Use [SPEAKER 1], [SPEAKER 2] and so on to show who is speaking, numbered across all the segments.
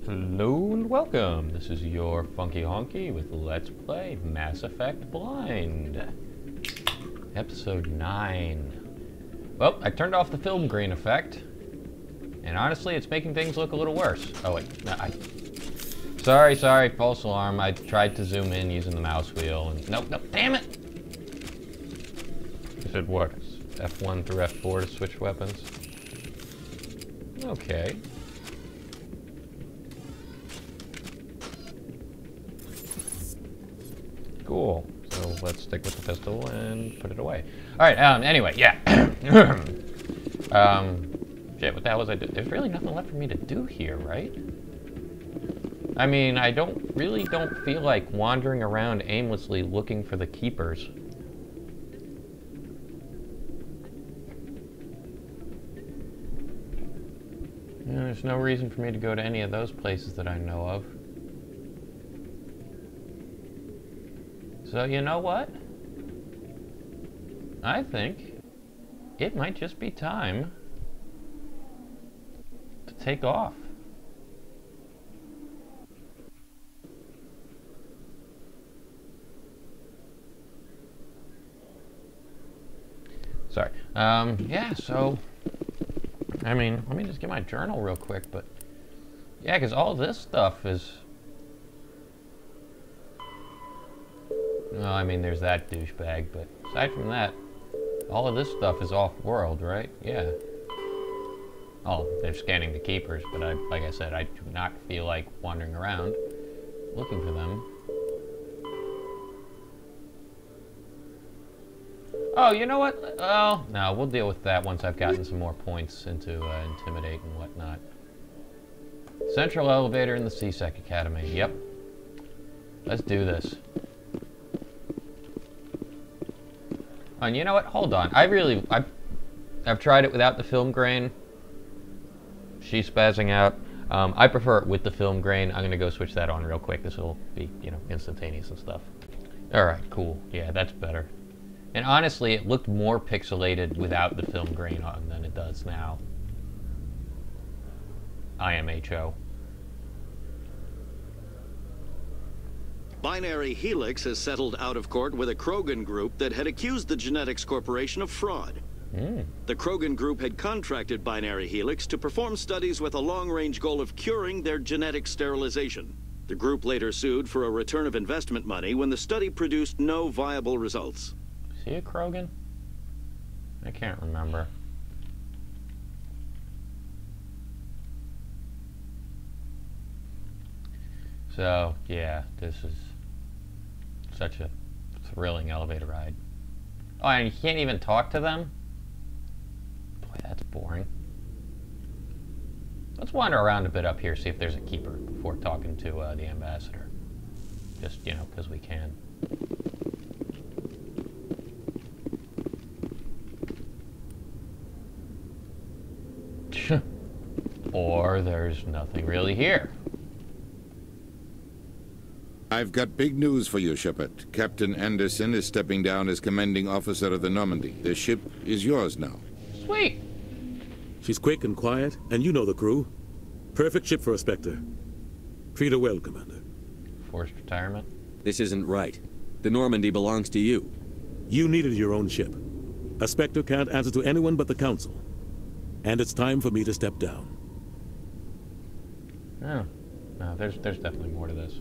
[SPEAKER 1] Hello and welcome. This is your Funky Honky with Let's Play Mass Effect Blind. Episode 9. Well, I turned off the film grain effect. And honestly, it's making things look a little worse. Oh wait, no, Sorry, false alarm. I tried to zoom in using the mouse wheel and... Nope, damn it! I said what? F1 through F4 to switch weapons? Okay. Cool. So let's stick with the pistol and put it away. Alright, anyway, yeah. Shit, what the hell was I doing? There's really nothing left for me to do here, right? I mean, I really don't feel like wandering around aimlessly looking for the keepers. There's no reason for me to go to any of those places that I know of. So you know what? I think it might just be time to take off. Sorry. Yeah, so, I mean, let me just get my journal real quick, but, yeah, because all this stuff is... Well, I mean, there's that douchebag, but aside from that, all of this stuff is off-world, right? Yeah. Oh, they're scanning the keepers, but like I said, I do not feel like wandering around looking for them. Oh, you know what? Oh, no, we'll deal with that once I've gotten some more points into Intimidate and whatnot. Central elevator in the C-Sec Academy. Yep. Let's do this. And you know what? Hold on. I've tried it without the film grain. She's spazzing out. I prefer it with the film grain. I'm gonna go switch that on real quick. This will be, you know, instantaneous and stuff. All right, cool. Yeah, that's better. And honestly, it looked more pixelated without the film grain on than it does now. IMHO.
[SPEAKER 2] Binary Helix has settled out of court with a Krogan group that had accused the Genetics Corporation of fraud. The Krogan group had contracted Binary Helix to perform studies with a long-range goal of curing their genetic sterilization. The group later sued for a return of investment money when the study produced no viable results.
[SPEAKER 1] Is he a Krogan? I can't remember. So, yeah, this is such a thrilling elevator ride. Oh, and you can't even talk to them? Boy, that's boring. Let's wander around a bit up here, see if there's a keeper before talking to the ambassador. Just, you know, because we can. Or there's nothing really here.
[SPEAKER 3] I've got big news for you, Shepard. Captain Anderson is stepping down as commanding officer of the Normandy. The ship is yours now.
[SPEAKER 1] Sweet.
[SPEAKER 4] She's quick and quiet, and you know the crew. Perfect ship for a Spectre. Treat her well, Commander.
[SPEAKER 1] Forced retirement?
[SPEAKER 5] This isn't right. The Normandy belongs to you.
[SPEAKER 4] You needed your own ship. A Spectre can't answer to anyone but the Council. And it's time for me to step down.
[SPEAKER 1] Oh. No, there's definitely more to this.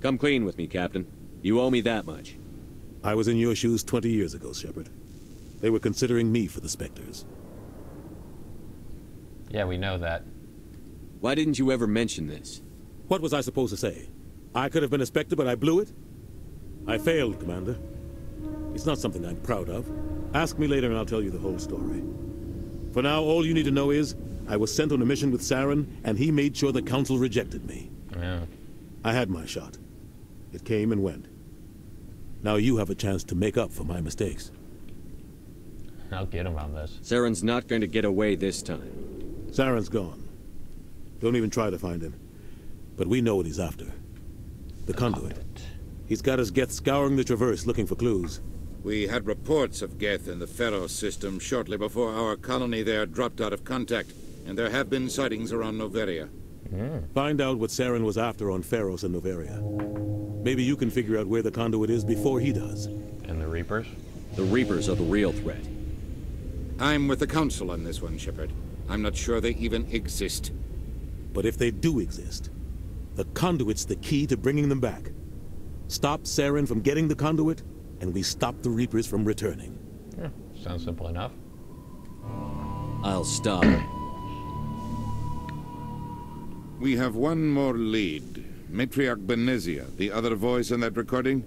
[SPEAKER 5] Come clean with me, Captain. You owe me that much.
[SPEAKER 4] I was in your shoes 20 years ago, Shepard. They were considering me for the Spectres.
[SPEAKER 1] Yeah, we know that.
[SPEAKER 5] Why didn't you ever mention this?
[SPEAKER 4] What was I supposed to say? I could have been a Spectre, but I blew it? I failed, Commander. It's not something I'm proud of. Ask me later and I'll tell you the whole story. For now, all you need to know is, I was sent on a mission with Saren, and he made sure the Council rejected me.
[SPEAKER 1] Yeah.
[SPEAKER 4] I had my shot. It came and went. Now you have a chance to make up for my mistakes.
[SPEAKER 1] I'll get him on this.
[SPEAKER 5] Saren's not going to get away this time.
[SPEAKER 4] Saren's gone. Don't even try to find him. But we know what he's after. The conduit. He's got his Geth scouring the Traverse looking for clues.
[SPEAKER 3] We had reports of Geth in the Pharaoh system shortly before our colony there dropped out of contact, and there have been sightings around Noveria.
[SPEAKER 4] Find out what Saren was after on Pharos and Noveria. Maybe you can figure out where the conduit is before he does.
[SPEAKER 1] And the Reapers?
[SPEAKER 5] The Reapers are the real threat.
[SPEAKER 3] I'm with the Council on this one, Shepard. I'm not sure they even exist.
[SPEAKER 4] But if they do exist, the conduit's the key to bringing them back. Stop Saren from getting the conduit, and we stop the Reapers from returning.
[SPEAKER 1] Yeah, sounds simple enough.
[SPEAKER 5] I'll stop him.
[SPEAKER 3] We have one more lead. Matriarch Benezia, the other voice in that recording.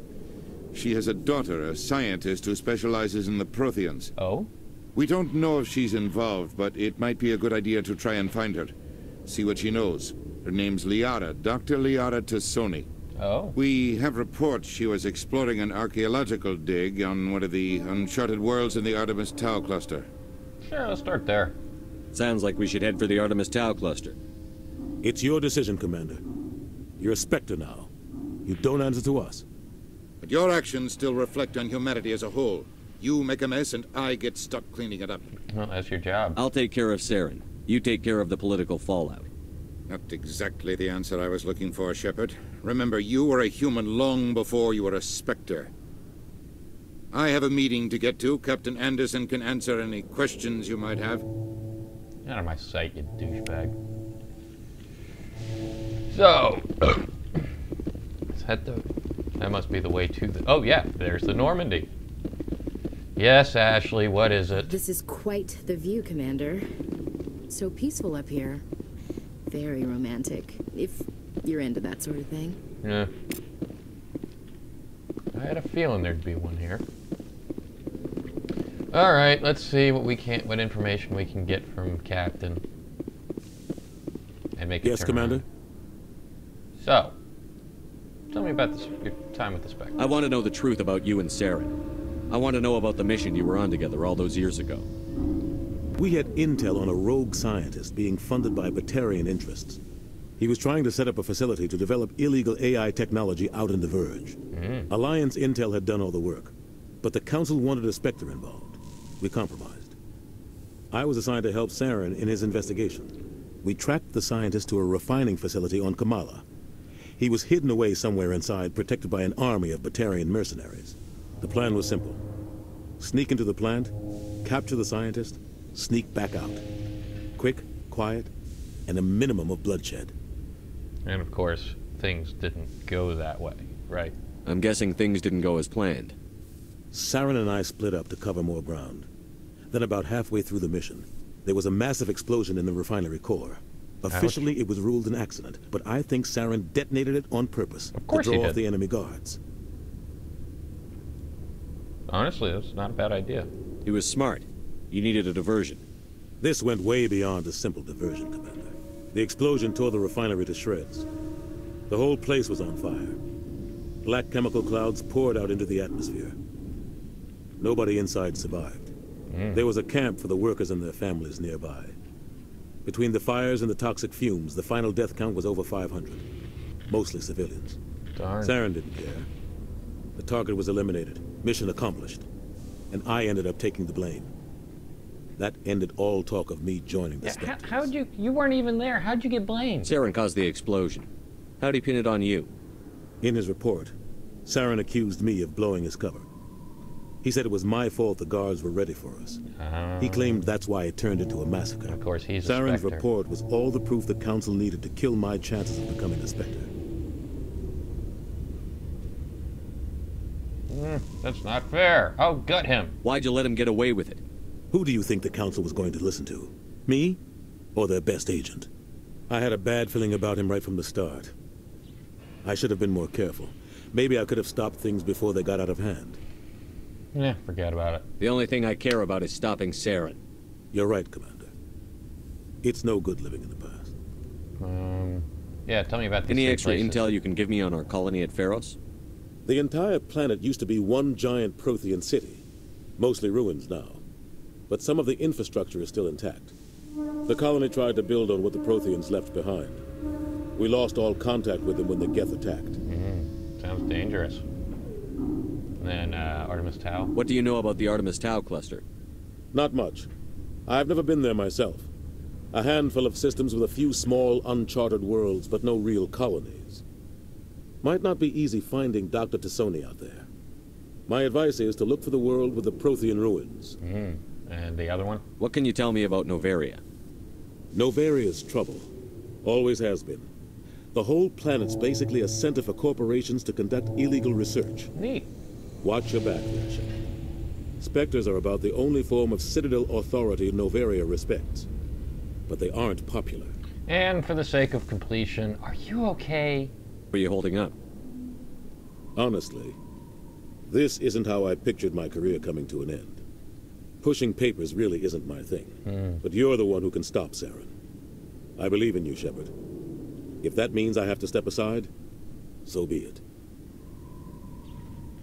[SPEAKER 3] She has a daughter, a scientist who specializes in the Protheans.
[SPEAKER 1] Oh?
[SPEAKER 3] We don't know if she's involved, but it might be a good idea to try and find her. See what she knows. Her name's Liara, Dr. Liara Tassoni.
[SPEAKER 1] Oh?
[SPEAKER 3] We have reports she was exploring an archaeological dig on one of the uncharted worlds in the Artemis Tau cluster.
[SPEAKER 1] Sure, let's start there.
[SPEAKER 5] Sounds like we should head for the Artemis Tau cluster.
[SPEAKER 4] It's your decision, Commander. You're a Spectre now. You don't answer to us.
[SPEAKER 3] But your actions still reflect on humanity as a whole. You make a mess and I get stuck cleaning it up.
[SPEAKER 1] Well, that's your job.
[SPEAKER 5] I'll take care of Saren. You take care of the political fallout.
[SPEAKER 3] Not exactly the answer I was looking for, Shepard. Remember, you were a human long before you were a Spectre. I have a meeting to get to. Captain Anderson can answer any questions you might have.
[SPEAKER 1] Out of my sight, you douchebag. So, let's head to... That must be the way to the... Oh, yeah, there's the Normandy. Yes, Ashley, what is it?
[SPEAKER 6] This is quite the view, Commander. So peaceful up here. Very romantic, if you're into that sort of thing.
[SPEAKER 1] Yeah. I had a feeling there'd be one here. All right, let's see what information we can get from Captain. And make it
[SPEAKER 4] Yes,
[SPEAKER 1] turn
[SPEAKER 4] Commander?
[SPEAKER 1] around. So, tell me about your time with the Spectre.
[SPEAKER 5] I want to know the truth about you and Saren. I want to know about the mission you were on together all those years ago.
[SPEAKER 4] We had intel on a rogue scientist being funded by Batarian interests. He was trying to set up a facility to develop illegal AI technology out in the Verge. Alliance intel had done all the work, but the Council wanted a Spectre involved. We compromised. I was assigned to help Saren in his investigation. We tracked the scientist to a refining facility on Kamala. He was hidden away somewhere inside, protected by an army of Batarian mercenaries. The plan was simple. Sneak into the plant, capture the scientist, sneak back out. Quick, quiet, and a minimum of bloodshed.
[SPEAKER 1] And of course, things didn't go that way, right?
[SPEAKER 5] I'm guessing things didn't go as planned.
[SPEAKER 4] Saren and I split up to cover more ground. Then about halfway through the mission, there was a massive explosion in the refinery core. Officially, it was ruled an accident, but I think Saren detonated it on purpose to draw off the enemy guards.
[SPEAKER 1] Honestly, that's not a bad idea.
[SPEAKER 5] He was smart. You needed a diversion.
[SPEAKER 4] This went way beyond a simple diversion, Commander. The explosion tore the refinery to shreds. The whole place was on fire. Black chemical clouds poured out into the atmosphere. Nobody inside survived. There was a camp for the workers and their families nearby. Between the fires and the toxic fumes, the final death count was over 500. Mostly civilians.
[SPEAKER 1] Darn.
[SPEAKER 4] Saren didn't care. The target was eliminated. Mission accomplished. And I ended up taking the blame. That ended all talk of me joining the Spectres.
[SPEAKER 1] How'd you weren't even there. How'd you get blamed?
[SPEAKER 5] Saren caused the explosion. How'd he pin it on you?
[SPEAKER 4] In his report, Saren accused me of blowing his cover. He said it was my fault the guards were ready for us. He claimed that's why it turned into a massacre.
[SPEAKER 1] Of course, he's a
[SPEAKER 4] Saren's
[SPEAKER 1] Spectre.
[SPEAKER 4] report was all the proof the Council needed to kill my chances of becoming a Spectre.
[SPEAKER 1] That's not fair. Oh, gut him.
[SPEAKER 5] Why'd you let him get away with it?
[SPEAKER 4] Who do you think the Council was going to listen to? Me? Or their best agent? I had a bad feeling about him right from the start. I should have been more careful. Maybe I could have stopped things before they got out of hand.
[SPEAKER 1] Yeah, forget about it.
[SPEAKER 5] The only thing I care about is stopping Saren.
[SPEAKER 4] You're right, Commander. It's no good living in the past.
[SPEAKER 1] Yeah, tell me about these
[SPEAKER 5] Any
[SPEAKER 1] three
[SPEAKER 5] extra
[SPEAKER 1] places.
[SPEAKER 5] intel you can give me on our colony at Pharos?
[SPEAKER 4] The entire planet used to be one giant Prothean city. Mostly ruins now. But some of the infrastructure is still intact. The colony tried to build on what the Protheans left behind. We lost all contact with them when the Geth attacked.
[SPEAKER 1] Sounds dangerous. And then Artemis Tau.
[SPEAKER 5] What do you know about the Artemis Tau cluster?
[SPEAKER 4] Not much. I've never been there myself. A handful of systems with a few small, uncharted worlds, but no real colonies. Might not be easy finding Dr. Tassoni out there. My advice is to look for the world with the Prothean ruins.
[SPEAKER 1] And the other one?
[SPEAKER 5] What can you tell me about Novaria?
[SPEAKER 4] Novaria's trouble. Always has been. The whole planet's basically a center for corporations to conduct illegal research.
[SPEAKER 1] Neat.
[SPEAKER 4] Watch your back there, Shepard. Spectres are about the only form of Citadel authority Novaria respects. But they aren't popular.
[SPEAKER 1] And for the sake of completion, are you okay?
[SPEAKER 5] Are you holding up?
[SPEAKER 4] Honestly, this isn't how I pictured my career coming to an end. Pushing papers really isn't my thing. But you're the one who can stop Saren. I believe in you, Shepard. If that means I have to step aside, so be it.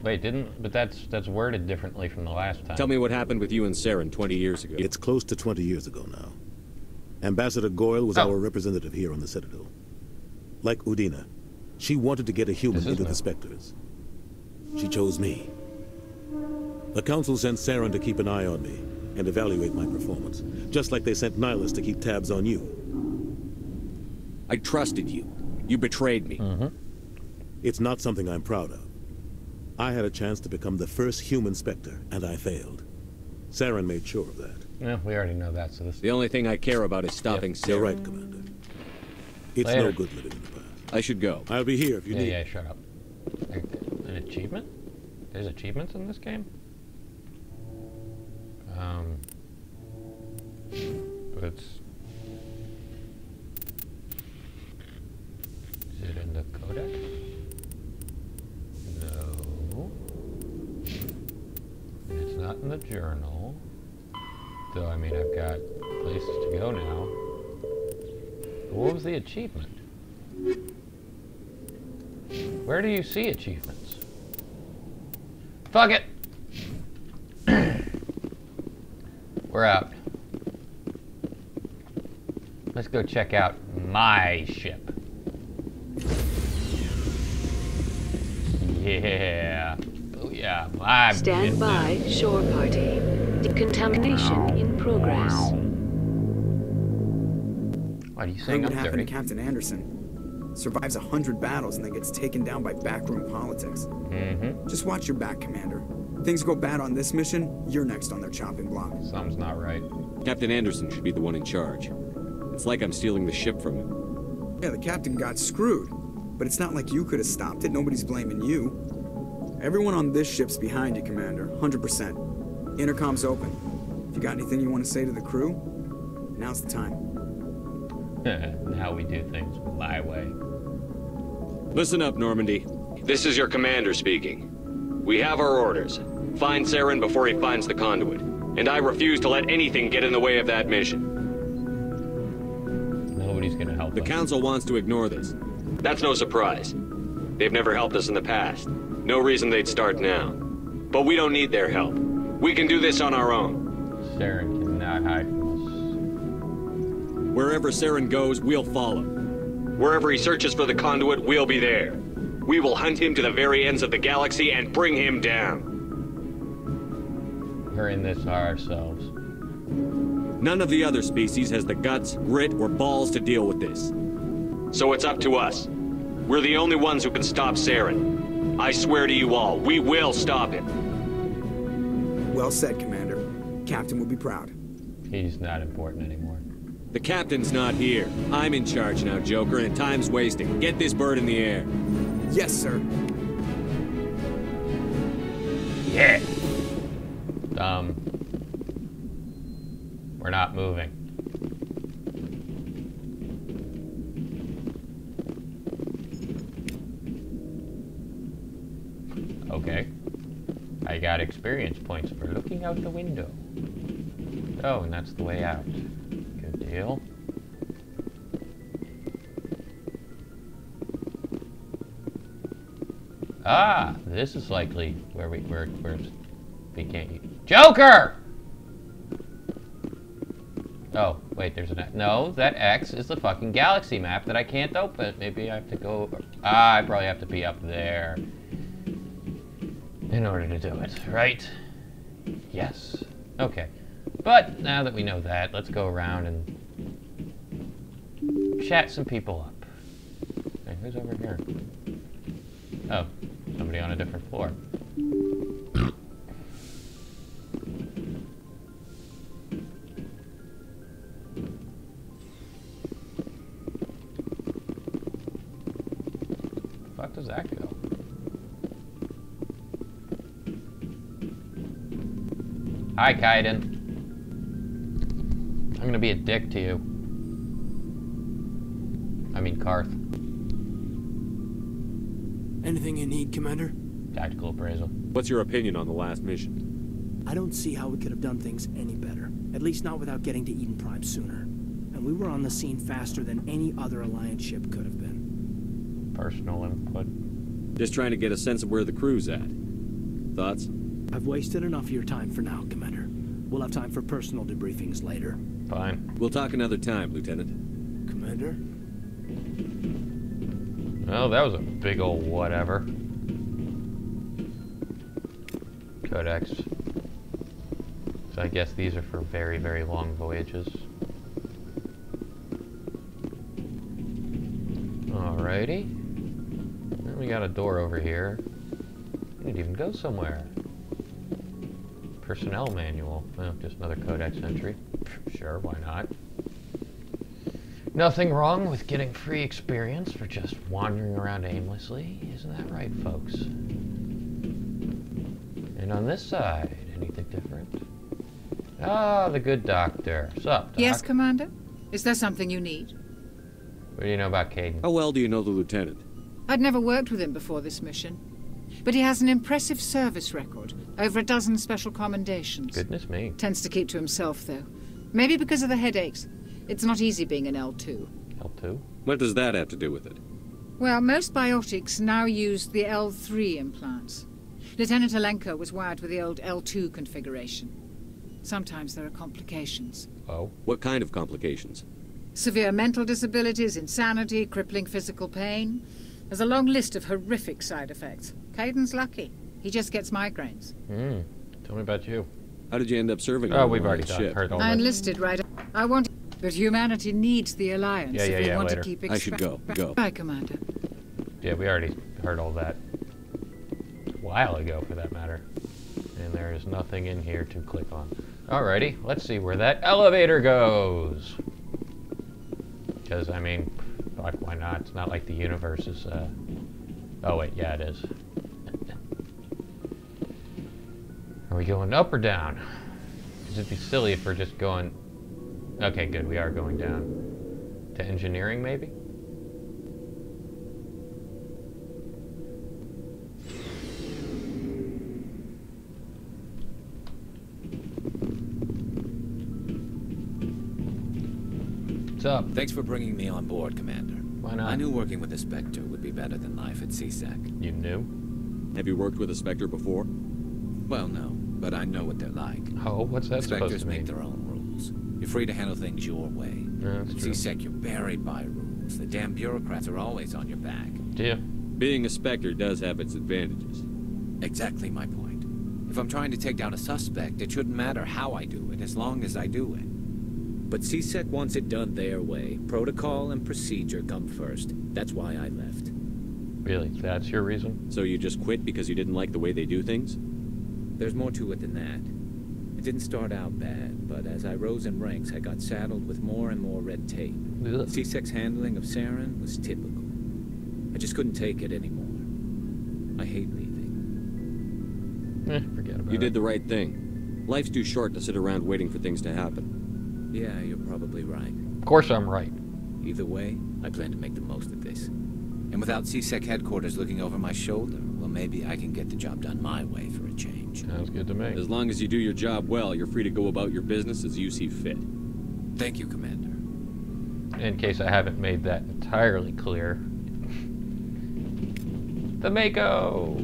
[SPEAKER 1] Wait, but that's worded differently from the last time.
[SPEAKER 5] Tell me what happened with you and Saren 20 years ago.
[SPEAKER 4] It's close to 20 years ago now. Ambassador Goyle was our representative here on the Citadel. Like Udina, she wanted to get a human into the Spectres. She chose me. The Council sent Saren to keep an eye on me and evaluate my performance, just like they sent Nihilus to keep tabs on you.
[SPEAKER 5] I trusted you. You betrayed me.
[SPEAKER 4] It's not something I'm proud of. I had a chance to become the first human Spectre, and I failed. Saren made sure of that.
[SPEAKER 1] Yeah, we already know that, so this...
[SPEAKER 5] The only thing I care about is stopping Saren.
[SPEAKER 4] You're right, Commander. It's no good living in the past.
[SPEAKER 5] I should go.
[SPEAKER 4] I'll be here if you need.
[SPEAKER 1] Yeah, shut up. An achievement? There's achievements in this game? But it's... Is it in the codex? No. And it's not in the journal. Though, I mean, I've got places to go now. But what was the achievement? Where do you see achievements? Fuck it! We're out. Let's go check out my ship. Yeah. Oh yeah, my
[SPEAKER 7] Stand by, shore party. Decontamination in progress.
[SPEAKER 1] What are you saying?
[SPEAKER 8] What
[SPEAKER 1] I'm
[SPEAKER 8] happened to
[SPEAKER 1] dirty?
[SPEAKER 8] Captain Anderson? Survives 100 battles and then gets taken down by backroom politics. Just watch your back, Commander. Things go bad on this mission, you're next on their chopping block.
[SPEAKER 1] Something's not right.
[SPEAKER 5] Captain Anderson should be the one in charge. It's like I'm stealing the ship from him.
[SPEAKER 8] Yeah, the captain got screwed. But it's not like you could have stopped it. Nobody's blaming you. Everyone on this ship's behind you, Commander. 100%. Intercom's open. If you got anything you want to say to the crew, now's the time.
[SPEAKER 1] Now we do things my way.
[SPEAKER 5] Listen up, Normandy. This is your commander speaking. We have our orders. Find Saren before he finds the conduit. And I refuse to let anything get in the way of that mission.
[SPEAKER 1] Nobody's gonna help us.
[SPEAKER 5] The Council wants to ignore this. That's no surprise. They've never helped us in the past. No reason they'd start now. But we don't need their help. We can do this on our own.
[SPEAKER 1] Saren cannot hide from us.
[SPEAKER 5] Wherever Saren goes, we'll follow. Wherever he searches for the conduit, we'll be there. We will hunt him to the very ends of the galaxy and bring him down.
[SPEAKER 1] We're in this ourselves.
[SPEAKER 5] None of the other species has the guts, grit, or balls to deal with this. So it's up to us. We're the only ones who can stop Saren. I swear to you all, we will stop him.
[SPEAKER 8] Well said, Commander. Captain will be proud.
[SPEAKER 1] He's not important anymore.
[SPEAKER 5] The captain's not here. I'm in charge now, Joker, and time's wasting. Get this bird in the air.
[SPEAKER 8] Yes, sir.
[SPEAKER 1] Yeah! We're not moving. Okay. I got experience points for looking out the window. Oh, and that's the way out. Good deal. Ah, this is likely where we can't use Joker! Oh, wait, there's an X. No, that X is the fucking galaxy map that I can't open. Maybe I have to go over. Ah, I probably have to be up there in order to do it, right? Yes. Okay. But now that we know that, let's go around and chat some people up. Hey, who's over here? Oh, somebody on a different floor. Fuck does that go? Hi, Kaiden. I'm gonna be a dick to you. I mean, Karth.
[SPEAKER 9] Anything you need, Commander?
[SPEAKER 1] Tactical appraisal.
[SPEAKER 5] What's your opinion on the last mission?
[SPEAKER 9] I don't see how we could have done things any better. At least not without getting to Eden Prime sooner. And we were on the scene faster than any other Alliance ship could have been.
[SPEAKER 1] Personal input.
[SPEAKER 5] Just trying to get a sense of where the crew's at. Thoughts?
[SPEAKER 9] I've wasted enough of your time for now, Commander. We'll have time for personal debriefings later.
[SPEAKER 1] Fine.
[SPEAKER 5] We'll talk another time, Lieutenant.
[SPEAKER 9] Commander?
[SPEAKER 1] Well, that was a big old whatever. Codex. So I guess these are for very, very long voyages. Alrighty. Then we got a door over here. We didn't even go somewhere. Personnel manual. Oh, just another Codex entry. Sure, why not? Nothing wrong with getting free experience for just wandering around aimlessly. Isn't that right, folks? And on this side, anything different? Ah, the good doctor. Sup, Doc?
[SPEAKER 10] Yes, Commander? Is there something you need?
[SPEAKER 1] What do you know about Caden?
[SPEAKER 5] How well do you know the Lieutenant?
[SPEAKER 10] I'd never worked with him before this mission. But he has an impressive service record. Over a dozen special commendations.
[SPEAKER 1] Goodness me.
[SPEAKER 10] Tends to keep to himself, though. Maybe because of the headaches. It's not easy being an L2.
[SPEAKER 1] L2?
[SPEAKER 5] What does that have to do with it?
[SPEAKER 10] Well, most biotics now use the L3 implants. Lieutenant Alenko was wired with the old L2 configuration. Sometimes there are complications.
[SPEAKER 1] Oh?
[SPEAKER 5] What kind of complications?
[SPEAKER 10] Severe mental disabilities, insanity, crippling physical pain. There's a long list of horrific side effects. Caden's lucky. He just gets migraines.
[SPEAKER 1] Tell me about you.
[SPEAKER 5] How did you end up serving on
[SPEAKER 1] Oh,
[SPEAKER 5] the
[SPEAKER 1] we've already
[SPEAKER 5] Alliance ship?
[SPEAKER 1] heard all
[SPEAKER 10] I
[SPEAKER 1] that.
[SPEAKER 10] enlisted right. I want, but humanity needs the Alliance if we want
[SPEAKER 1] later.
[SPEAKER 10] to keep.
[SPEAKER 5] I should go.
[SPEAKER 10] Bye, Commander.
[SPEAKER 1] Yeah, we already heard all that. A while ago, for that matter. And there is nothing in here to click on. Alrighty, let's see where that elevator goes. Because, I mean, why not? It's not like the universe is, Oh, wait, yeah, it is. Are we going up or down? Because it'd be silly if we're just going... Okay, good, we are going down. To engineering, maybe? What's up?
[SPEAKER 11] Thanks for bringing me on board, Commander.
[SPEAKER 1] Why not?
[SPEAKER 11] I knew working with a Spectre would be better than life at CSEC.
[SPEAKER 1] You knew?
[SPEAKER 5] Have you worked with a Spectre before?
[SPEAKER 11] Well, no, but I know what they're like.
[SPEAKER 1] Oh, what's that supposed
[SPEAKER 11] Spectres
[SPEAKER 1] to mean?
[SPEAKER 11] make their own rules. You're free to handle things your way.
[SPEAKER 1] Yeah,
[SPEAKER 11] At
[SPEAKER 1] that's true.
[SPEAKER 11] CSEC, you're buried by rules. The damn bureaucrats are always on your back.
[SPEAKER 1] Yeah.
[SPEAKER 5] Being a Spectre does have its advantages.
[SPEAKER 11] Exactly my point. If I'm trying to take down a suspect, it shouldn't matter how I do it, as long as I do it.
[SPEAKER 12] But CSEC wants it done their way. Protocol and procedure come first. That's why I left.
[SPEAKER 1] Really? That's your reason?
[SPEAKER 5] So you just quit because you didn't like the way they do things?
[SPEAKER 12] There's more to it than that. It didn't start out bad, but as I rose in ranks, I got saddled with more and more red tape.
[SPEAKER 1] Ugh.
[SPEAKER 12] CSEC's handling of Saren was typical. I just couldn't take it anymore. I hate leaving.
[SPEAKER 1] Forget about it.
[SPEAKER 5] You did the right thing. Life's too short to sit around waiting for things to happen.
[SPEAKER 12] Yeah, you're probably right.
[SPEAKER 1] Of course I'm right.
[SPEAKER 12] Either way, I plan to make the most of this.
[SPEAKER 11] And without CSEC headquarters looking over my shoulder, well, maybe I can get the job done my way for a change.
[SPEAKER 1] Sounds good to me.
[SPEAKER 5] As long as you do your job well, you're free to go about your business as you see fit.
[SPEAKER 11] Thank you, Commander.
[SPEAKER 1] In case I haven't made that entirely clear. The Mako!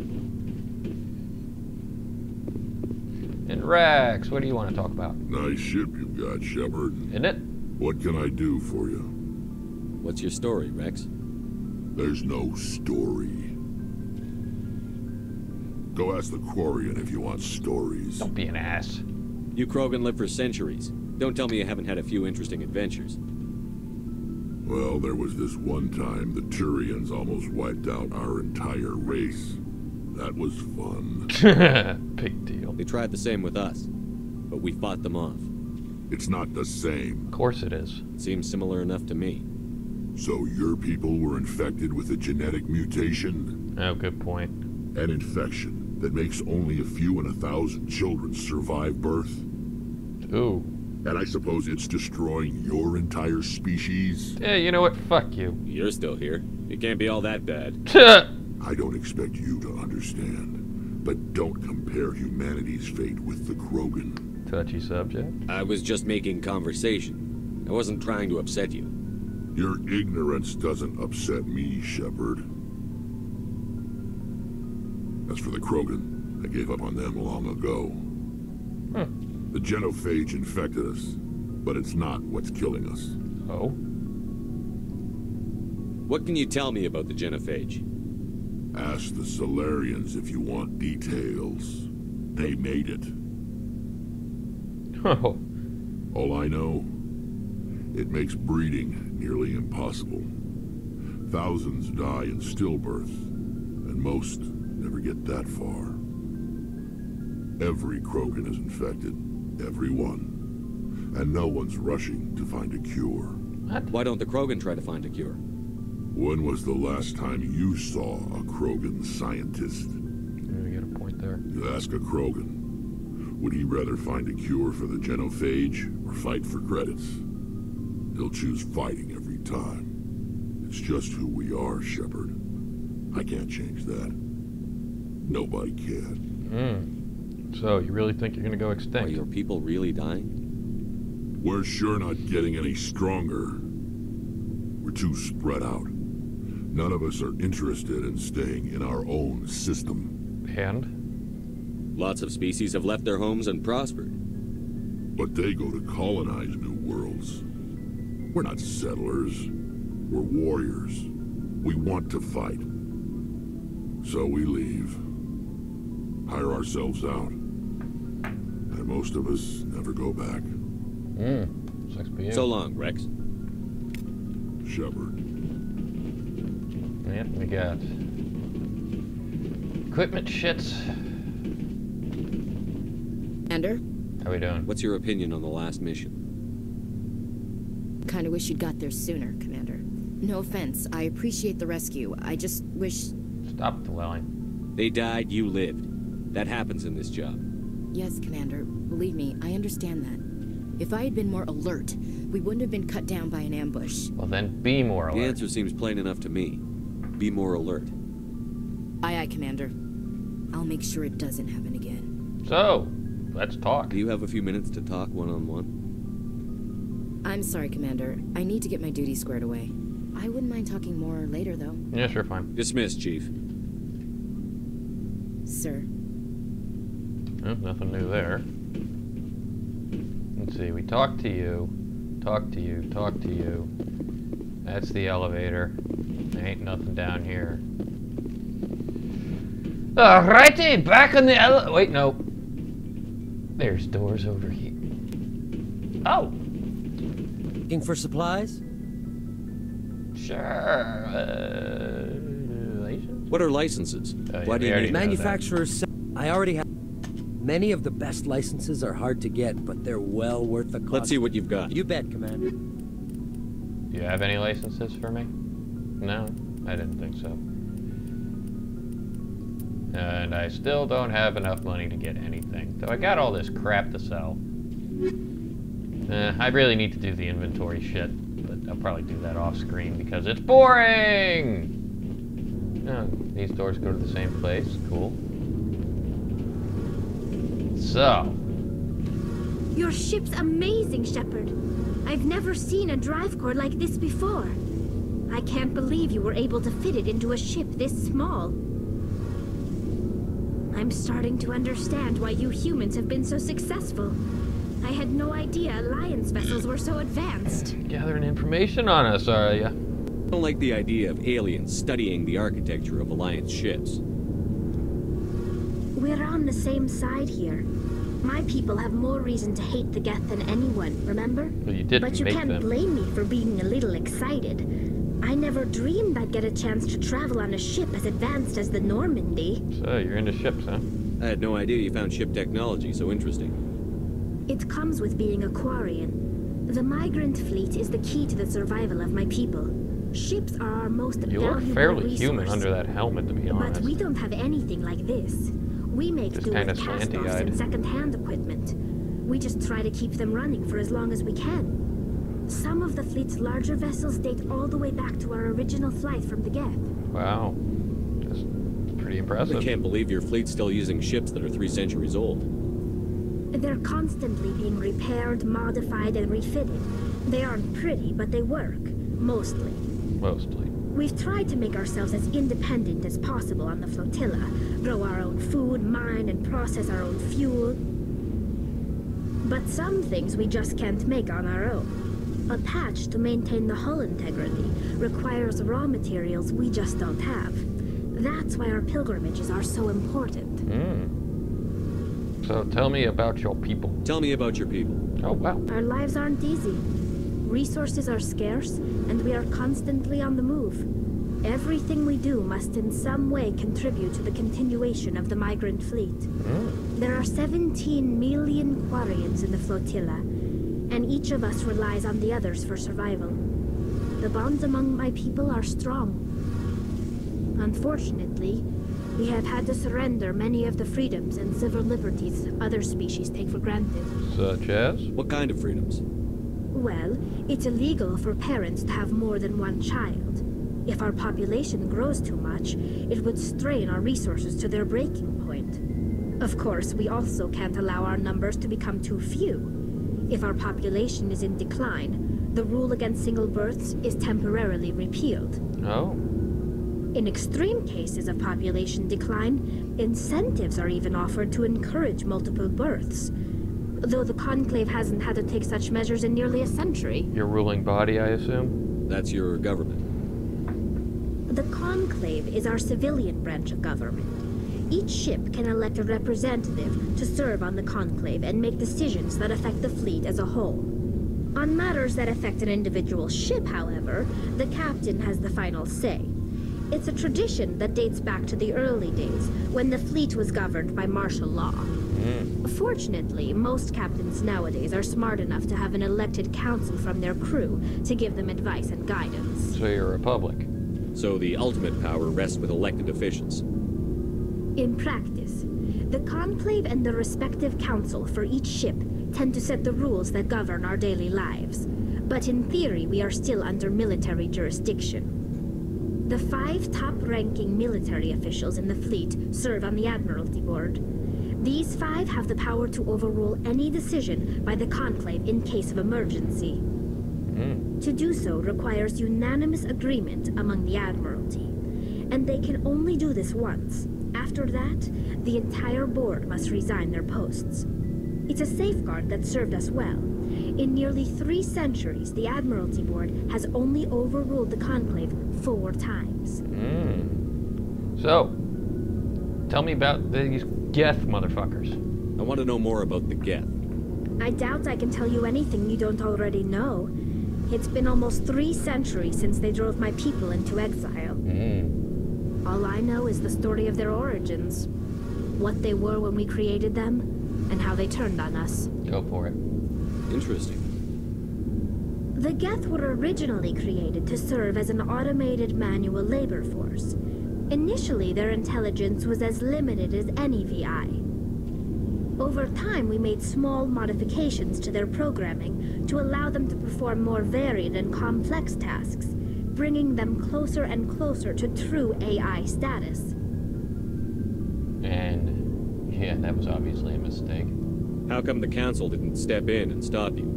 [SPEAKER 1] And Rex, what do you want to talk about?
[SPEAKER 13] Nice ship you've got, Shepard.
[SPEAKER 1] Isn't it?
[SPEAKER 13] What can I do for you?
[SPEAKER 5] What's your story, Rex?
[SPEAKER 13] There's no story. Go ask the Quarian if you want stories.
[SPEAKER 1] Don't be an ass.
[SPEAKER 5] You Krogan lived for centuries. Don't tell me you haven't had a few interesting adventures.
[SPEAKER 13] Well, there was this one time the Turians almost wiped out our entire race. That was fun.
[SPEAKER 1] Big deal.
[SPEAKER 5] They tried the same with us, but we fought them off.
[SPEAKER 13] It's not the same.
[SPEAKER 1] Of course it is.
[SPEAKER 5] Seems similar enough to me.
[SPEAKER 13] So your people were infected with a genetic mutation?
[SPEAKER 1] Oh, good point.
[SPEAKER 13] An infection that makes only a few in 1,000 children survive birth?
[SPEAKER 1] Ooh.
[SPEAKER 13] And I suppose it's destroying your entire species?
[SPEAKER 1] Yeah, you know what? Fuck you.
[SPEAKER 5] You're still here. It can't be all that bad.
[SPEAKER 13] I don't expect you to understand, but don't compare humanity's fate with the Krogan.
[SPEAKER 1] Touchy subject.
[SPEAKER 5] I was just making conversation. I wasn't trying to upset you.
[SPEAKER 13] Your ignorance doesn't upset me, Shepard. As for the Krogan, I gave up on them long ago. The genophage infected us, but it's not what's killing us.
[SPEAKER 1] Oh?
[SPEAKER 5] What can you tell me about the genophage?
[SPEAKER 13] Ask the Solarians if you want details. They made it.
[SPEAKER 1] Oh.
[SPEAKER 13] All I know, it makes breeding nearly impossible. Thousands die in stillbirth, and most never get that far. Every Krogan is infected. Everyone. And no one's rushing to find a cure.
[SPEAKER 1] What?
[SPEAKER 5] Why don't the Krogan try to find a cure?
[SPEAKER 13] When was the last time you saw a Krogan scientist?
[SPEAKER 1] You got a point there.
[SPEAKER 13] You ask a Krogan, would he rather find a cure for the genophage or fight for credits? He'll choose fighting every time. It's just who we are, Shepard. I can't change that. Nobody can.
[SPEAKER 1] So, you really think you're gonna go extinct?
[SPEAKER 5] Are your people really dying?
[SPEAKER 13] We're sure not getting any stronger. We're too spread out. None of us are interested in staying in our own system.
[SPEAKER 1] And?
[SPEAKER 5] Lots of species have left their homes and prospered.
[SPEAKER 13] But they go to colonize new worlds. We're not settlers. We're warriors. We want to fight. So we leave. Hire ourselves out. And most of us never go back.
[SPEAKER 1] Sucks for you.
[SPEAKER 5] So long, Rex.
[SPEAKER 13] Shepard.
[SPEAKER 1] Yep, we got equipment shits.
[SPEAKER 6] Commander?
[SPEAKER 1] How we doing?
[SPEAKER 5] What's your opinion on the last mission?
[SPEAKER 6] Kinda wish you'd got there sooner, Commander. No offense, I appreciate the rescue. I just wish...
[SPEAKER 1] Stop dwelling.
[SPEAKER 5] They died, you lived. That happens in this job.
[SPEAKER 6] Yes, Commander. Believe me, I understand that. If I had been more alert, we wouldn't have been cut down by an ambush.
[SPEAKER 1] Well then, be more alert.
[SPEAKER 5] The answer seems plain enough to me. Be more alert.
[SPEAKER 6] Aye, aye, Commander. I'll make sure it doesn't happen again.
[SPEAKER 1] So, let's talk.
[SPEAKER 5] Do you have a few minutes to talk one-on-one?
[SPEAKER 6] I'm sorry, Commander. I need to get my duties squared away. I wouldn't mind talking more later, though.
[SPEAKER 1] Yeah, sure, fine.
[SPEAKER 5] Dismissed, Chief.
[SPEAKER 6] Sir.
[SPEAKER 1] Oh, nothing new there. Let's see, we talked to you. Talk to you, talk to you. That's the elevator. There ain't nothing down here. Alrighty, back on the wait, no. There's doors over here. Oh!
[SPEAKER 14] Looking for supplies?
[SPEAKER 1] Sure. License?
[SPEAKER 5] What are licenses?
[SPEAKER 1] Why do you need
[SPEAKER 14] Manufacturers. I already have. Many of the best licenses are hard to get, but they're well worth the cost.
[SPEAKER 5] Let's see what you've got.
[SPEAKER 14] You bet, Commander.
[SPEAKER 1] Do you have any licenses for me? No, I didn't think so. And I still don't have enough money to get anything. So I got all this crap to sell. I really need to do the inventory shit, but I'll probably do that off screen because it's boring! Oh, these doors go to the same place. Cool. So.
[SPEAKER 15] Your ship's amazing, Shepard. I've never seen a drive core like this before. I can't believe you were able to fit it into a ship this small. I'm starting to understand why you humans have been so successful. I had no idea Alliance vessels were so advanced.
[SPEAKER 1] Gathering information on us, are ya?
[SPEAKER 5] I don't like the idea of aliens studying the architecture of Alliance ships.
[SPEAKER 15] We're on the same side here. My people have more reason to hate the Geth than anyone, remember?
[SPEAKER 1] Well, you did
[SPEAKER 15] But you
[SPEAKER 1] make
[SPEAKER 15] can't
[SPEAKER 1] them.
[SPEAKER 15] blame me for being a little excited. I never dreamed I'd get a chance to travel on a ship as advanced as the Normandy.
[SPEAKER 1] So, you're into ships, huh?
[SPEAKER 5] I had no idea you found ship technology so interesting.
[SPEAKER 15] It comes with being a Quarian. The migrant fleet is the key to the survival of my people. Ships are our most
[SPEAKER 1] You
[SPEAKER 15] valuable
[SPEAKER 1] look fairly
[SPEAKER 15] resource.
[SPEAKER 1] human under that helmet, to be honest.
[SPEAKER 15] But we don't have anything like this. We make
[SPEAKER 1] Just
[SPEAKER 15] do
[SPEAKER 1] kinda
[SPEAKER 15] with cast-offs
[SPEAKER 1] slanty-eyed.
[SPEAKER 15] and second-hand equipment. We just try to keep them running for as long as we can. Some of the fleet's larger vessels date all the way back to our original flight from the Geth.
[SPEAKER 1] Wow. That's pretty impressive.
[SPEAKER 5] I can't believe your fleet's still using ships that are 3 centuries old.
[SPEAKER 15] They're constantly being repaired, modified, and refitted. They aren't pretty, but they work. Mostly.
[SPEAKER 1] Mostly.
[SPEAKER 15] We've tried to make ourselves as independent as possible on the flotilla. Grow our own food, mine, and process our own fuel. But some things we just can't make on our own. A patch to maintain the hull integrity requires raw materials we just don't have. That's why our pilgrimages are so important.
[SPEAKER 1] So tell me about your people.
[SPEAKER 5] Tell me about your people.
[SPEAKER 1] Oh, wow.
[SPEAKER 15] Our lives aren't easy. Resources are scarce, and we are constantly on the move. Everything we do must in some way contribute to the continuation of the migrant fleet. There are 17 million Quarians in the flotilla, and each of us relies on the others for survival. The bonds among my people are strong. Unfortunately, we have had to surrender many of the freedoms and civil liberties other species take for granted.
[SPEAKER 1] Such as?
[SPEAKER 5] What kind of freedoms?
[SPEAKER 15] Well, it's illegal for parents to have more than one child. If our population grows too much, it would strain our resources to their breaking point. Of course, we also can't allow our numbers to become too few. If our population is in decline, the rule against single births is temporarily repealed.
[SPEAKER 1] Oh.
[SPEAKER 15] In extreme cases of population decline, incentives are even offered to encourage multiple births. Though the Conclave hasn't had to take such measures in nearly a century.
[SPEAKER 1] Your ruling body, I assume?
[SPEAKER 5] That's your government.
[SPEAKER 15] The Conclave is our civilian branch of government. Each ship can elect a representative to serve on the Conclave and make decisions that affect the fleet as a whole. On matters that affect an individual ship, however, the captain has the final say. It's a tradition that dates back to the early days, when the fleet was governed by martial law. Fortunately, most captains nowadays are smart enough to have an elected council from their crew to give them advice and guidance.
[SPEAKER 1] So you're a republic.
[SPEAKER 5] So the ultimate power rests with elected officials.
[SPEAKER 15] In practice, the Conclave and the respective council for each ship tend to set the rules that govern our daily lives. But in theory, we are still under military jurisdiction. The 5 top-ranking military officials in the fleet serve on the Admiralty Board. These 5 have the power to overrule any decision by the Conclave in case of emergency. To do so requires unanimous agreement among the Admiralty, and they can only do this once. After that, the entire board must resign their posts. It's a safeguard that served us well. In nearly 3 centuries, the Admiralty Board has only overruled the Conclave 4 times.
[SPEAKER 1] So, tell me about these Geth motherfuckers.
[SPEAKER 5] I want to know more about the Geth.
[SPEAKER 15] I doubt I can tell you anything you don't already know. It's been almost 3 centuries since they drove my people into exile. All I know is the story of their origins. What they were when we created them, and how they turned on us.
[SPEAKER 1] Go for it.
[SPEAKER 5] Interesting.
[SPEAKER 15] The Geth were originally created to serve as an automated manual labor force. Initially, their intelligence was as limited as any VI. Over time, we made small modifications to their programming to allow them to perform more varied and complex tasks, bringing them closer and closer to true AI status.
[SPEAKER 1] And, yeah, that was obviously a mistake.
[SPEAKER 5] How come the council didn't step in and stop you?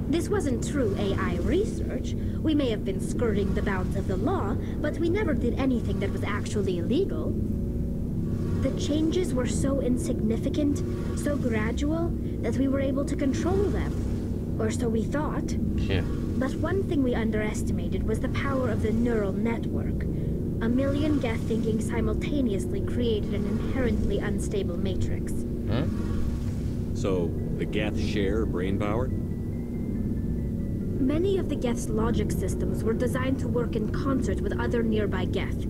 [SPEAKER 15] This wasn't true AI research. We may have been skirting the bounds of the law, but we never did anything that was actually illegal. The changes were so insignificant, so gradual, that we were able to control them. Or so we thought.
[SPEAKER 1] Yeah.
[SPEAKER 15] But one thing we underestimated was the power of the neural network. 1 million Geth thinking simultaneously created an inherently unstable matrix.
[SPEAKER 5] So, the Geth share brain power?
[SPEAKER 15] Many of the Geth's logic systems were designed to work in concert with other nearby Geth.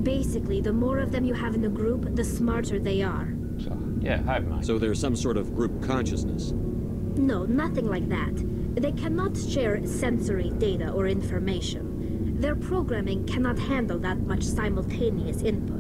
[SPEAKER 15] Basically, the more of them you have in a group, the smarter they are.
[SPEAKER 1] So, yeah, hive mind.
[SPEAKER 5] So there's some sort of group consciousness?
[SPEAKER 15] No, nothing like that. They cannot share sensory data or information. Their programming cannot handle that much simultaneous input.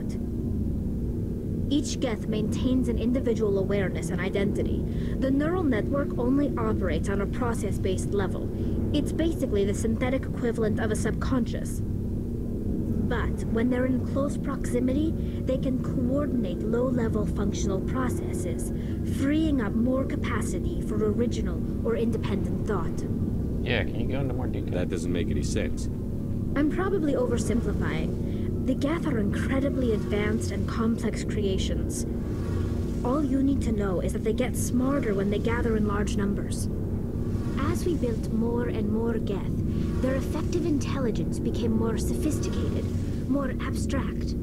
[SPEAKER 15] Each Geth maintains an individual awareness and identity. The neural network only operates on a process-based level. It's basically the synthetic equivalent of a subconscious. But when they're in close proximity, they can coordinate low-level functional processes, freeing up more capacity for original or independent thought.
[SPEAKER 1] Yeah, can you go into more detail?
[SPEAKER 5] That doesn't make any sense.
[SPEAKER 15] I'm probably oversimplifying. The Geth are incredibly advanced and complex creations. All you need to know is that they get smarter when they gather in large numbers. As we built more and more Geth, their effective intelligence became more sophisticated, more abstract.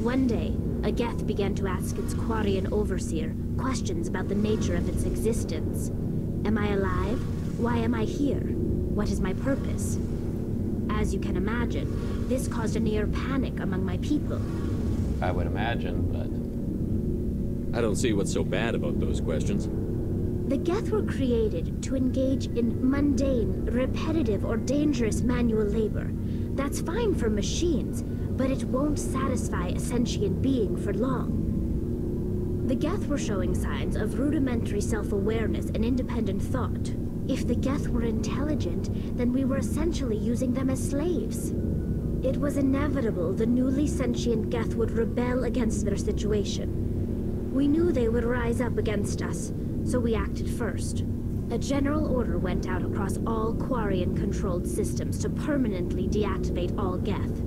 [SPEAKER 15] One day, a Geth began to ask its Quarian overseer questions about the nature of its existence. Am I alive? Why am I here? What is my purpose? As you can imagine, this caused a near panic among my people.
[SPEAKER 1] I would imagine, but...
[SPEAKER 5] I don't see what's so bad about those questions.
[SPEAKER 15] The Geth were created to engage in mundane, repetitive, or dangerous manual labor. That's fine for machines, but it won't satisfy a sentient being for long. The Geth were showing signs of rudimentary self-awareness and independent thought. If the Geth were intelligent, then we were essentially using them as slaves. It was inevitable the newly sentient Geth would rebel against their situation. We knew they would rise up against us, so we acted first. A general order went out across all Quarian-controlled systems to permanently deactivate all Geth.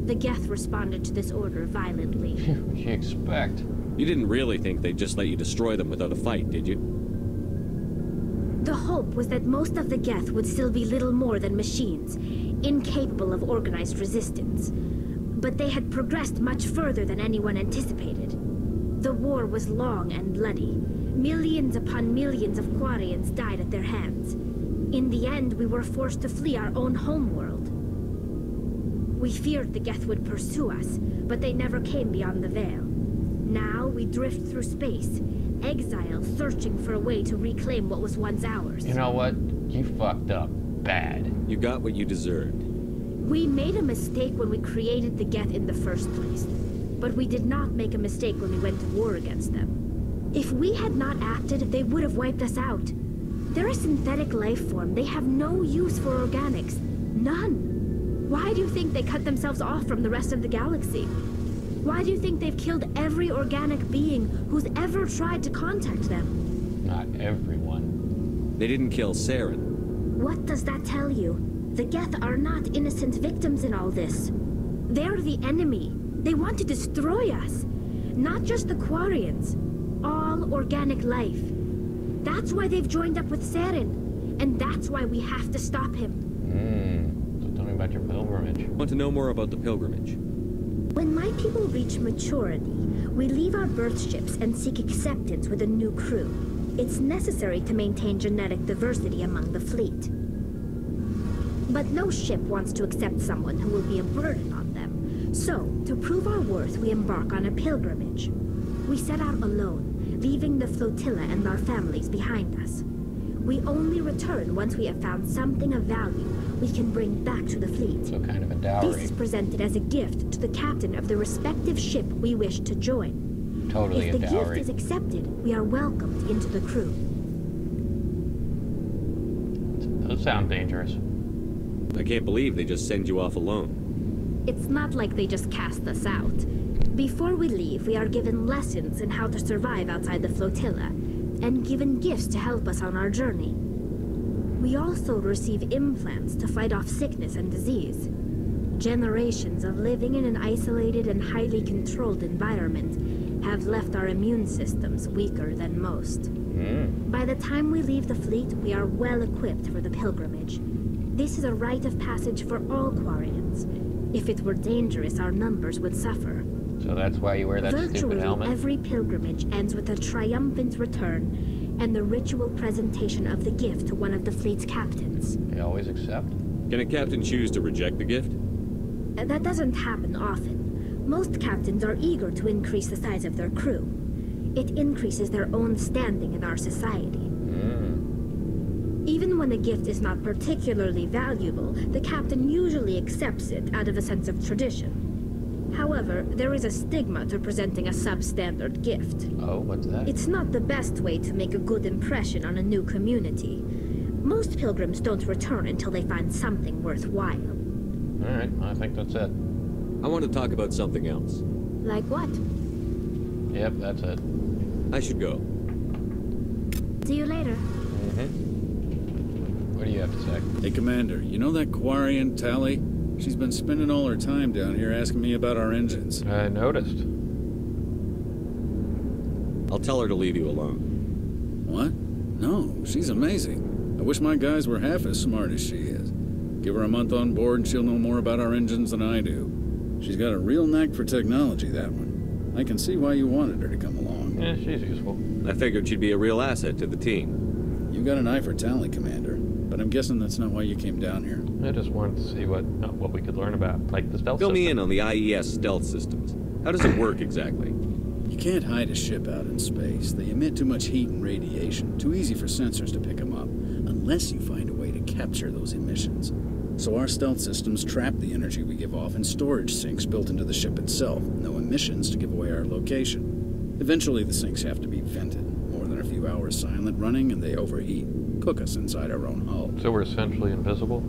[SPEAKER 15] The Geth responded to this order violently.
[SPEAKER 1] What you expect?
[SPEAKER 5] You didn't really think they'd just let you destroy them without a fight, did you?
[SPEAKER 15] The hope was that most of the Geth would still be little more than machines, incapable of organized resistance. But they had progressed much further than anyone anticipated. The war was long and bloody. Millions upon millions of Quarians died at their hands. In the end, we were forced to flee our own homeworld. We feared the Geth would pursue us, but they never came beyond the Veil. Now we drift through space, exile, searching for a way to reclaim what was once ours.
[SPEAKER 1] You know what? You fucked up bad.
[SPEAKER 5] You got what you deserved.
[SPEAKER 15] We made a mistake when we created the Geth in the first place, but we did not make a mistake when we went to war against them. If we had not acted, they would have wiped us out. They're a synthetic life form. They have no use for organics. None. Why do you think they cut themselves off from the rest of the galaxy? Why do you think they've killed every organic being who's ever tried to contact them?
[SPEAKER 1] Not everyone.
[SPEAKER 5] They didn't kill Saren.
[SPEAKER 15] What does that tell you? The Geth are not innocent victims in all this. They're the enemy. They want to destroy us. Not just the Quarians. All organic life. That's why they've joined up with Saren. And that's why we have to stop him.
[SPEAKER 1] So tell me about your pilgrimage.
[SPEAKER 5] Want to know more about the pilgrimage?
[SPEAKER 15] When my people reach maturity, we leave our birth ships and seek acceptance with a new crew. It's necessary to maintain genetic diversity among the fleet. But no ship wants to accept someone who will be a burden on them. So, to prove our worth, we embark on a pilgrimage. We set out alone, leaving the flotilla and our families behind us. We only return once we have found something of value we can bring back to the fleet.
[SPEAKER 1] So kind of a dowry.
[SPEAKER 15] This is presented as a gift to the captain of the respective ship we wish to join.
[SPEAKER 1] Totally
[SPEAKER 15] if
[SPEAKER 1] a
[SPEAKER 15] the
[SPEAKER 1] dowry.
[SPEAKER 15] gift is accepted, we are welcomed into the crew.
[SPEAKER 1] Those sound dangerous.
[SPEAKER 5] I can't believe they just send you off alone.
[SPEAKER 15] It's not like they just cast us out. Before we leave, we are given lessons in how to survive outside the flotilla, and given gifts to help us on our journey. We also receive implants to fight off sickness and disease. Generations of living in an isolated and highly controlled environment have left our immune systems weaker than most. By the time we leave the fleet, we are well equipped for the pilgrimage. This is a rite of passage for all Quarians. If it were dangerous, our numbers would suffer.
[SPEAKER 1] So that's why you wear that stupid
[SPEAKER 15] Virtually
[SPEAKER 1] helmet?
[SPEAKER 15] every pilgrimage ends with a triumphant return and the ritual presentation of the gift to one of the fleet's captains.
[SPEAKER 1] They always accept?
[SPEAKER 5] Can a captain choose to reject the gift?
[SPEAKER 15] That doesn't happen often. Most captains are eager to increase the size of their crew. It increases their own standing in our society. Even when a gift is not particularly valuable, the captain usually accepts it out of a sense of tradition. However, there is a stigma to presenting a substandard gift.
[SPEAKER 1] Oh, what's that?
[SPEAKER 15] It's not the best way to make a good impression on a new community. Most pilgrims don't return until they find something worthwhile.
[SPEAKER 1] Alright, I think that's it.
[SPEAKER 5] I want to talk about something else.
[SPEAKER 15] Like what?
[SPEAKER 1] Yep, that's it.
[SPEAKER 5] I should go.
[SPEAKER 15] See you later.
[SPEAKER 1] What do you have to say?
[SPEAKER 16] Hey, Commander, you know that Quarian, Tally? She's been spending all her time down here asking me about our engines.
[SPEAKER 1] I noticed.
[SPEAKER 5] I'll tell her to leave you alone.
[SPEAKER 16] What? No, she's amazing. I wish my guys were half as smart as she is. Give her a month on board and she'll know more about our engines than I do. She's got a real knack for technology, that one. I can see why you wanted her to come along.
[SPEAKER 1] Yeah, she's useful.
[SPEAKER 5] I figured she'd be a real asset to the team.
[SPEAKER 16] You got an eye for Tally, Commander. But I'm guessing that's not why you came down here.
[SPEAKER 1] I just wanted to see what we could learn about, like the stealth
[SPEAKER 5] Fill
[SPEAKER 1] system.
[SPEAKER 5] me in on the IES stealth systems. How does it work exactly?
[SPEAKER 16] You can't hide a ship out in space. They emit too much heat and radiation. Too easy for sensors to pick them up, unless you find a way to capture those emissions. So our stealth systems trap the energy we give off in storage sinks built into the ship itself. No emissions to give away our location. Eventually the sinks have to be vented. More than a few hours silent running and they overheat. Cook us inside our own hull.
[SPEAKER 1] So we're essentially invisible?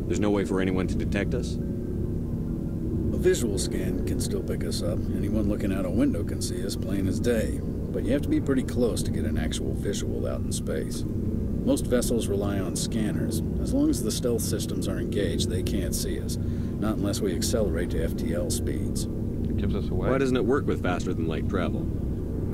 [SPEAKER 5] There's no way for anyone to detect us?
[SPEAKER 16] A visual scan can still pick us up. Anyone looking out a window can see us plain as day. But you have to be pretty close to get an actual visual out in space. Most vessels rely on scanners. As long as the stealth systems are engaged, they can't see us. Not unless we accelerate to FTL speeds.
[SPEAKER 1] It gives us away.
[SPEAKER 5] Why doesn't it work with faster-than-light travel?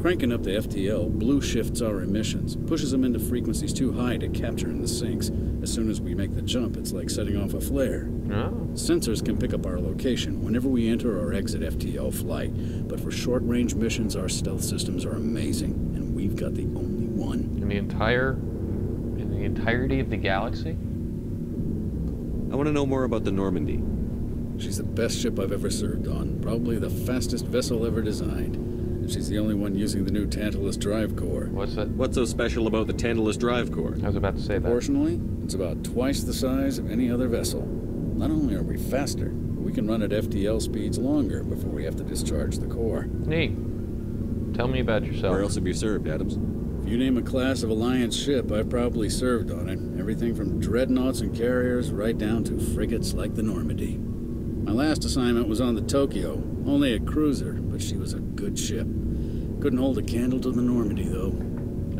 [SPEAKER 16] Cranking up the FTL blue shifts our emissions, pushes them into frequencies too high to capture in the sinks. As soon as we make the jump, it's like setting off a flare.
[SPEAKER 1] Oh.
[SPEAKER 16] Sensors can pick up our location whenever we enter or exit FTL flight, but for short-range missions, our stealth systems are amazing, and we've got the only one.
[SPEAKER 1] In the entirety of the galaxy?
[SPEAKER 5] I want to know more about the Normandy.
[SPEAKER 16] She's the best ship I've ever served on, probably the fastest vessel ever designed. She's the only one using the new Tantalus drive core.
[SPEAKER 1] What's that?
[SPEAKER 5] What's so special about the Tantalus drive core?
[SPEAKER 1] I was about to say that.
[SPEAKER 16] Proportionally, it's about twice the size of any other vessel. Not only are we faster, but we can run at FTL speeds longer before we have to discharge the core.
[SPEAKER 1] Neat. Tell me about yourself.
[SPEAKER 5] Where else have you served, Adams?
[SPEAKER 16] If you name a class of Alliance ship, I've probably served on it. Everything from dreadnoughts and carriers right down to frigates like the Normandy. My last assignment was on the Tokyo, only a cruiser, but she was a good ship. Couldn't hold a candle to the Normandy, though.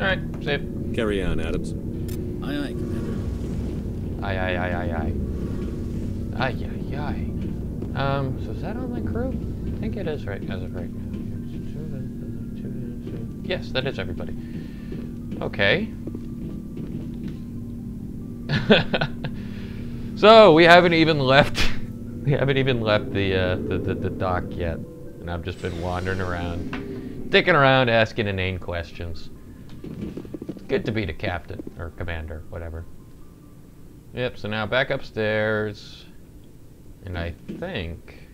[SPEAKER 1] Alright, safe.
[SPEAKER 5] Carry on, Adams.
[SPEAKER 16] Aye, aye, Commander.
[SPEAKER 1] Aye, aye, aye, aye, aye. Aye, aye, aye. So is that all my crew? I think it is right as of right now. Yes, that is everybody. Okay. So we haven't even left the dock yet. And I've just been wandering around, dicking around, asking inane questions. It's good to be the captain, or commander, whatever. Yep, so now back upstairs. And I think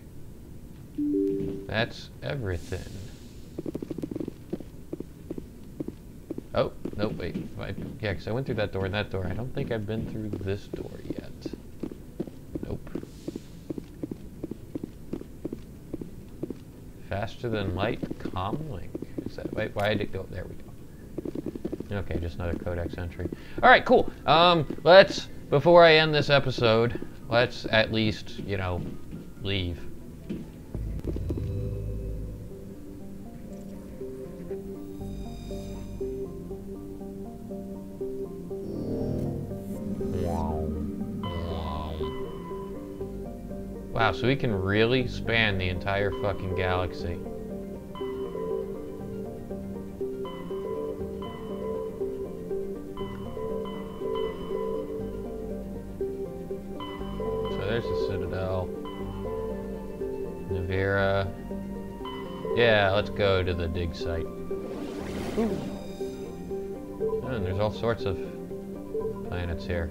[SPEAKER 1] that's everything. Oh, no, wait. Yeah, because I went through that door and that door. I don't think I've been through this door yet. Nope. Faster than light, comlink. Is that, wait, why did it go? There we go. Okay, just another codex entry. Alright, cool. Let's, before I end this episode, let's at least, you know, leave. Wow, so we can really span the entire fucking galaxy. So there's the Citadel. Navira. Yeah, let's go to the dig site. Ooh. And there's all sorts of planets here.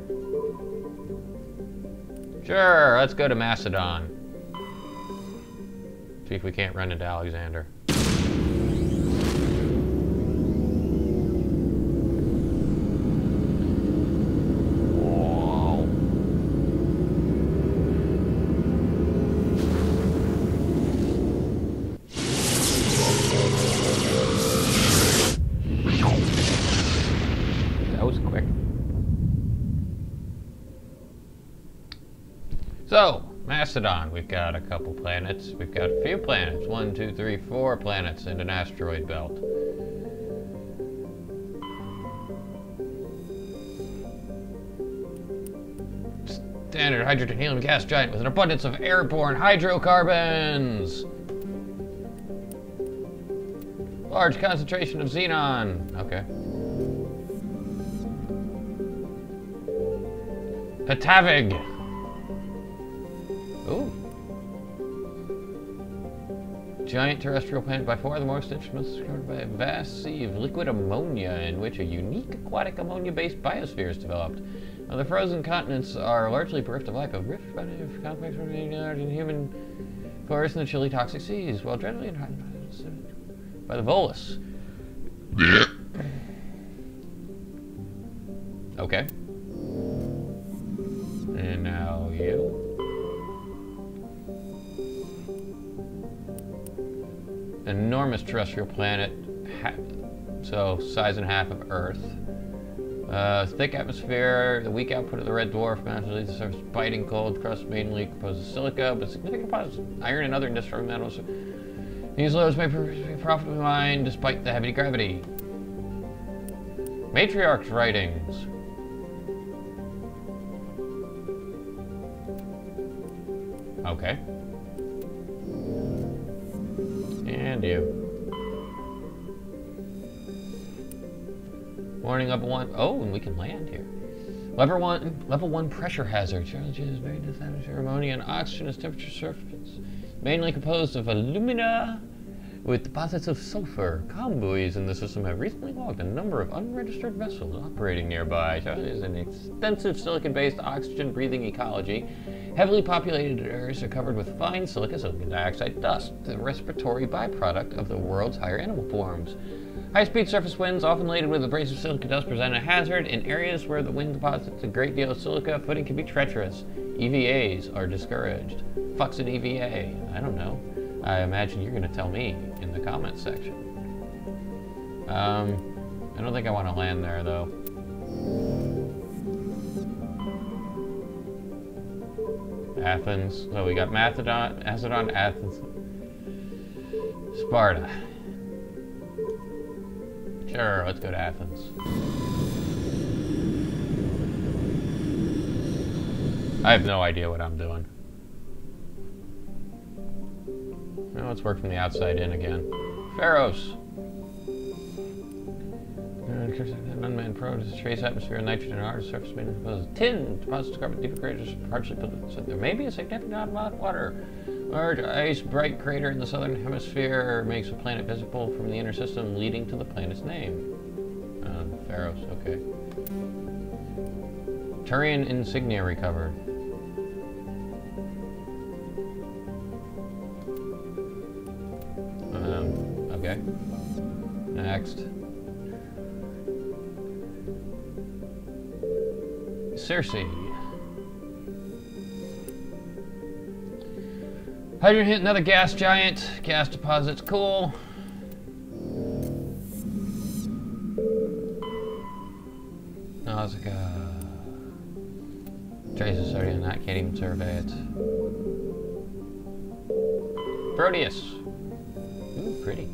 [SPEAKER 1] Sure, let's go to Macedon. See if we can't run into Alexander. So, Macedon, we've got a couple planets. We've got a few planets. 1, 2, 3, 4 planets in an asteroid belt. Standard hydrogen helium gas giant with an abundance of airborne hydrocarbons. Large concentration of xenon. Okay. Patavig. Ooh. Giant terrestrial planet by far the most interesting, discovered by a vast sea of liquid ammonia in which a unique aquatic ammonia-based biosphere is developed. Now, the frozen continents are largely bereft of life, a rift by the complex and human forest in the chilly toxic seas, while generally inhabited by the volus. Okay. And now you. Enormous terrestrial planet, so size and a half of Earth. Thick atmosphere, the weak output of the red dwarf naturally leaves the surface biting cold. Crust mainly composed of silica, but significant deposits of iron and other industrial metals. These lodes may be profitably mined despite the heavy gravity. Matriarch's writings. Okay. And you. Warning level 1. Oh, and we can land here. Level 1 pressure hazard. Challenges very disadvantageous ammonia and oxygen as temperature surface. Mainly composed of alumina with deposits of sulfur. Convoys in the system have recently logged a number of unregistered vessels operating nearby. So it is an extensive silicon-based oxygen-breathing ecology. Heavily populated areas are covered with fine silica, silicon dioxide dust, the respiratory byproduct of the world's higher animal forms. High-speed surface winds, often laden with abrasive silica dust, present a hazard. In areas where the wind deposits a great deal of silica, footing can be treacherous. EVAs are discouraged. Fuck's an EVA? I don't know. I imagine you're going to tell me in the comments section. I don't think I want to land there, though. Athens. So we got Macedon, Athens, Sparta. Sure, let's go to Athens. I have no idea what I'm doing. Now let's work from the outside in again. Pharos. Unmanned probe to trace atmosphere and nitrogen and hard surface mainly composed of tin. Deposits of carbon deeper craters partially polluted. So there may be a significant amount of water. Large ice bright crater in the southern hemisphere makes the planet visible from the inner system, leading to the planet's name. Pharos, okay. Turian insignia recovered. Okay. Next. Circe. Hydrogen hit another gas giant. Gas deposits, cool. Nausicaa. Traces sodium, that can't even survey it. Proteus. Ooh, pretty.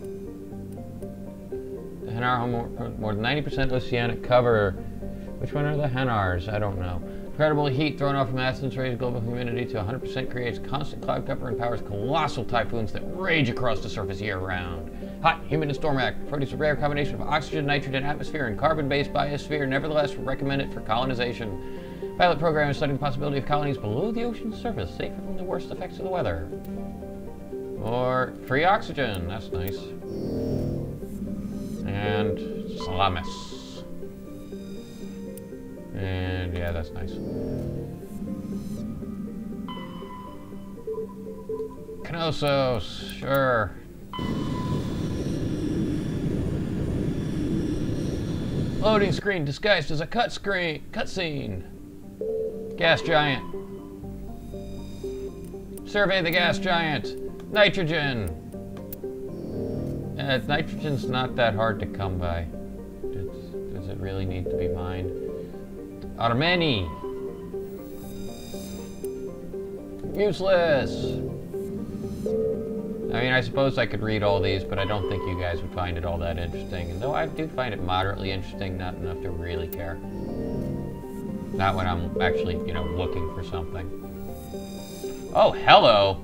[SPEAKER 1] The Hanar home more than 90% oceanic cover. Which one are the Hanars? I don't know. Incredible heat thrown off from Athens raised global humidity to 100% creates constant cloud cover and powers colossal typhoons that rage across the surface year-round. Hot, humid, and storm-active produce a rare combination of oxygen, nitrogen, atmosphere, and carbon-based biosphere, nevertheless recommended for colonization. Pilot program is studying the possibility of colonies below the ocean's surface, safer from the worst effects of the weather. More free oxygen. That's nice. And Salamis. And yeah, that's nice. Knossos, sure. Loading screen disguised as a cutscene. Gas giant. Survey the gas giant. Nitrogen. Nitrogen's not that hard to come by. Does it really need to be mined? Armeni. Useless. I mean, I suppose I could read all these, but I don't think you guys would find it all that interesting. And though I do find it moderately interesting, not enough to really care. Not when I'm actually, you know, looking for something. Oh, hello!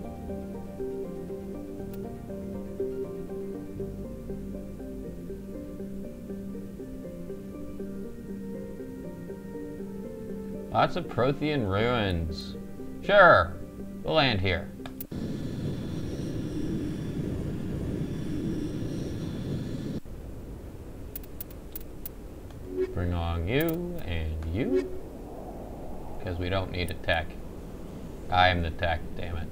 [SPEAKER 1] Lots of Prothean ruins. Sure, we'll land here. Bring along you and you, because we don't need a tech. I am the tech, damn it.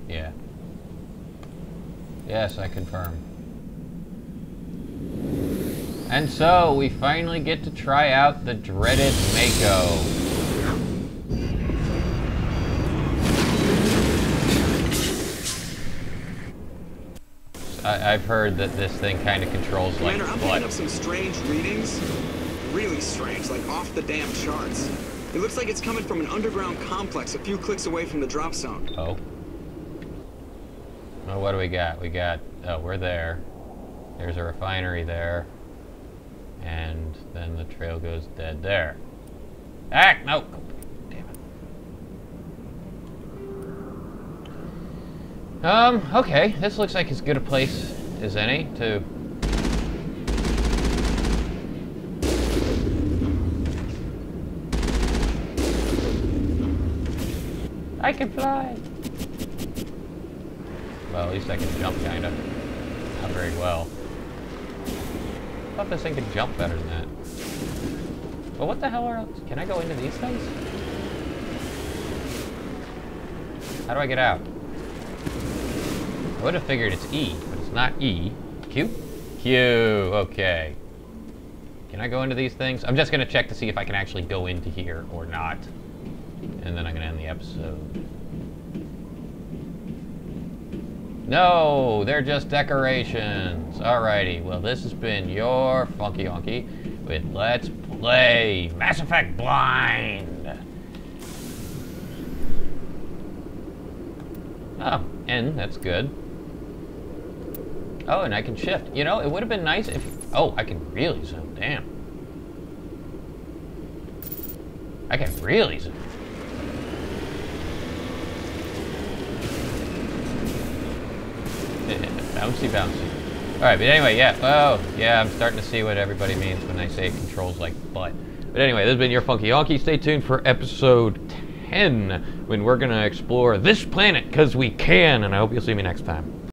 [SPEAKER 1] Yeah. Yes, I confirm. And so, we finally get to try out the dreaded Mako. I've heard that this thing kind of controls like
[SPEAKER 8] Commander, I'm picking up some strange readings. Really strange, like off the damn charts. It looks like it's coming from an underground complex a few clicks away from the drop zone.
[SPEAKER 1] Oh. Well, what do we got? We got, oh, we're there. There's a refinery there. And then the trail goes dead there. Ah, no! Damn it. Okay, this looks like as good a place as any to... I can fly! Well, at least I can jump, kinda. Not very well. I thought this thing could jump better than that. But what the hell are... Can I go into these things? How do I get out? I would have figured it's E, but it's not E. Q? Q, okay. Can I go into these things? I'm just gonna check to see if I can actually go into here or not. And then I'm gonna end the episode. No, they're just decorations. Alrighty, well this has been your Funky Honky with Let's Play Mass Effect Blind. Oh, N, that's good. Oh, and I can shift. You know, it would have been nice if... Oh, I can really zoom, damn. I can really zoom. Bouncy, bouncy. Alright, but anyway, yeah. Oh, yeah, I'm starting to see what everybody means when they say it controls like butt. But anyway, this has been your Funky Honky. Stay tuned for episode 10, when we're going to explore this planet, because we can, and I hope you'll see me next time.